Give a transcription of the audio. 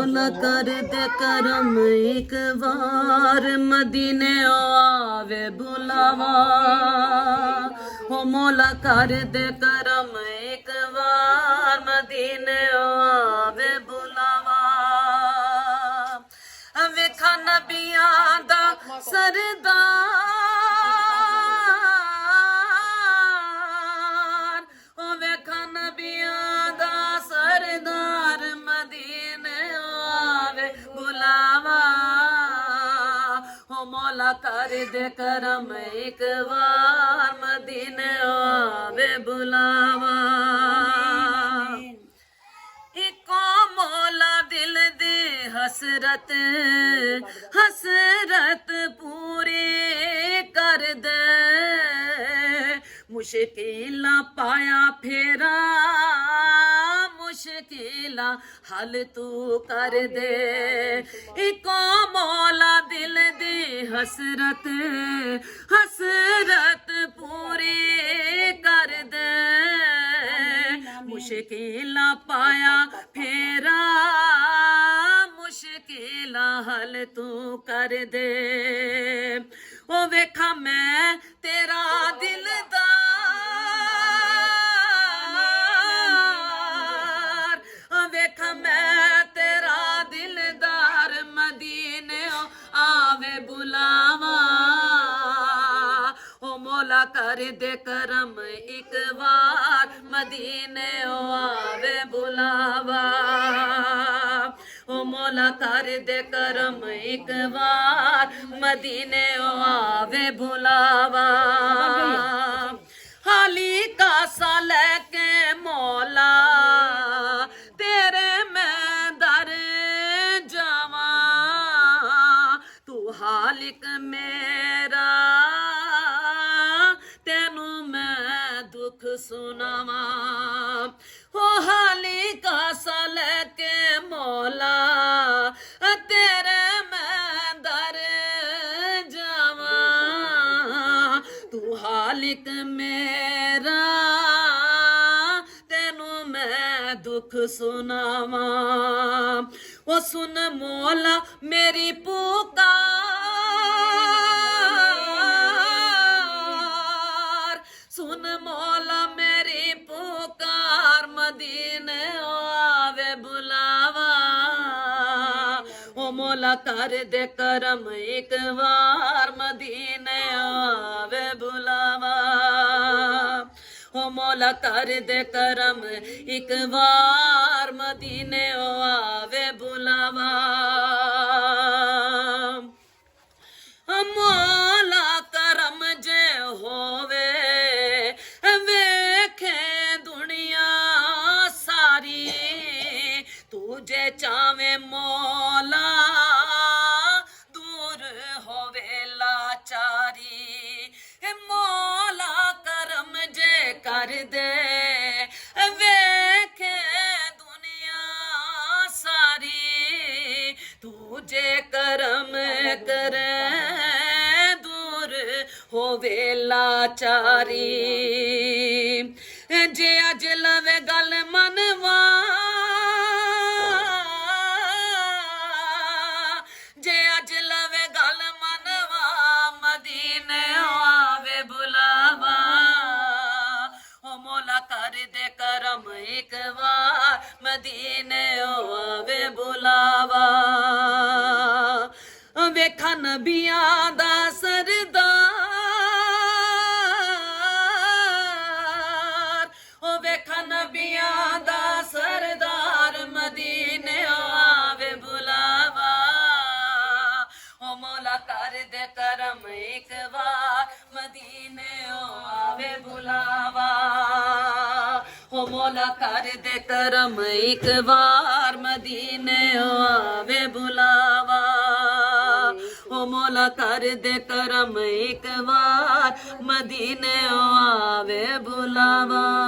ਮੌਲਾ ਕਰ ਦੇ ਕਰਮ ਇੱਕ ਵਾਰ ਮਦੀਨੇ ਆਵੇ ਬੁਲਾਵਾ ਹੋ ਮੌਲਾ ਕਰ ਦੇ ਕਰਮ ਇੱਕ ਵਾਰ ਮਦੀਨੇ ਆਵੇ ਬੁਲਾਵਾ ਵੇਖਾਂ ਨਬੀਆਂ ਦਾ ਸਰਦਾਰ ਉਹ ਵੇਖਾਂ ਨਬੀਆਂ ਦਾ ਸਰਦਾਰ ਮਦੀਨੇ ਆਵੇ ਬੁਲਾਵਾ ਹੋ ਮੌਲਾ ਕਰ ਦੇ ਕਰਮ ਇੱਕ ਵਾਰ ਮਦੀਨੇ ਆਵੇ ਬੁਲਾਵਾ ਇੱਕੋ ਮੌਲਾ ਦਿਲ ਦੀ ਹਸਰਤ ਪੂਰੀ ਕਰ ਦੇ ਮੁਸ਼ਕਿਲਾਂ ਪਾਇਆ ਫੇਰਾ ਮੁਸ਼ਕਿਲਾਂ ਹੱਲ ਤੂੰ ਕਰ ਦੇ ਇੱਕੋ ਮੌਲਾ ਦਿਲ ਦੀ ਹਸਰਤ ਪੂਰੀ ਕਰ ਦੇ ਮੁਸ਼ਕਿਲਾਂ ਪਾਇਆ ਫੇਰਾ ਮੁਸ਼ਕਿਲਾਂ ਹੱਲ ਤੂੰ ਕਰ ਦੇ ਉਹ ਵੇਖਾਂ ਮੈਂ ਤੇਰਾ ਦਿਲਦਾਰ ਉਹ ਵੇਖਾਂ ਮੈਂ ਤੇਰਾ ਦਿਲਦਾਰ ਮਦੀਨੇ ਆਵੇ ਬੁਲਾਵਾ ਉਹ ਮੌਲਾ ਕਰ ਦੇ ਕਰਮ ਇੱਕ ਵਾਰ ਮਦੀਨੇ ਆਵੇ ਬੁਲਾਵਾ ਉਹ ਮੌਲਾ ਕਰ ਦੇ ਕਰਮ ਇੱਕ ਵਾਰ ਮਦੀਨੇ ਆਵੇ ਬੁਲਾਵਾ ਹਾਲੀ ਕਾਸਾ ਲੈ ਕੇ ਮੌਲਾ ਤੇਰੇ ਮੈਂ ਦਰ ਜਾਵਾਂ ਤੂੰ ਹਾਲਿਕ ਮੇਰਾ ਤੈਨੂੰ ਮੈਂ ਦੁੱਖ ਸੁਣਾਵਾਂ ਹੋ ਹਾਲੀ ਕਾਸਾ ਲੈ ਕੇ ਮੌਲਾ ਤੇਰੇ ਮੈਂ ਦਰ ਜਾਵਾਂ ਤੂੰ ਹਾਲਿਕ ਮੇਰਾ ਤੈਨੂੰ ਮੈਂ ਦੁੱਖ ਸੁਣਾਵਾਂ ਉਹ ਸੁਣ ਮੌਲਾ ਮੇਰੀ ਪੁਕਾਰ ਸੁਨ ਮੌਲਾ ਮੇਰੀ ਪੁਕਾਰ ਮਦੀਨੇ ਆਵੇ ਬੁਲਾਵਾ ਉਹ ਮੌਲਾ ਕਰ ਦੇ ਕਰਮ ਇੱਕ ਵਾਰ ਮਦੀਨੇ ਆਵੇ ਬੁਲਾਵਾ ਉਹ ਮੌਲਾ ਕਰ ਦੇ ਕਰਮ ਇੱਕ ਵਾਰ ਮਦੀਨੇ ਆਵੇ ਬੁਲਾਵਾ ਮੌਲਾ ਕਰਮ ਜੇ ਹੋਵੇ ਵੇਖੇ ਦੁਨੀਆ ਸਾਰੀ ਤੂੰ ਜੇ ਚਾਵੇਂ ਮੌਲਾ ਦੂਰ ਹੋਵੇ ਲਾਚਾਰੀ ਮੌਲਾ ਕਰਮ ਜੇ ਕਰ ਦੇ ਵੇਖੇ ਦੁਨੀਆ ਸਾਰੀ ਤੂੰ ਜੇ ਕਰਮ ਕਰੇ ਹੋਵੇ ਲਾਚਾਰੀ ਜੇ ਅਜ ਲਵੇ ਗੱਲ ਮਨਵਾ ਜੇ ਅਜ ਲਵੇ ਗੱਲ ਮਨਵਾ ਮਦੀਨੇ ਆਵੇ ਬੁਲਾਵਾ ਉਹ ਮੌਲਾ ਕਰ ਦੇ ਕਰਮ ਇੱਕ ਵਾਰ ਮਦੀਨੇ ਆਵੇ ਬੁਲਾਵਾ ਵੇਖਾਂ ਨਬੀਆਂ ਦਾ ਸਰਦਾਰ ਉਹ ਵੇਖਾਂ ਨਬੀਆਂ ਦਾ ਸਰਦਾਰ ਮਦੀਨੇ ਆਵੇ ਬੁਲਾਵਾ ਉਹ ਮੌਲਾ ਕਰ ਦੇ ਕਰਮ ਇੱਕ ਵਾਰ ਮਦੀਨੇ ਆਵੇ ਬੁਲਾਵਾ ਉਹ ਮੌਲਾ ਕਰ ਦੇ ਕਰਮ ਇੱਕ ਵਾਰ ਮਦੀਨੇ ਆਵੇ ਬੁਲਾਵਾ ਉਹ ਮੌਲਾ ਕਰ ਦੇ ਕਰਮ ਇੱਕ ਵਾਰ ਮਦੀਨੇ ਆਵੇ ਬੁਲਾਵਾ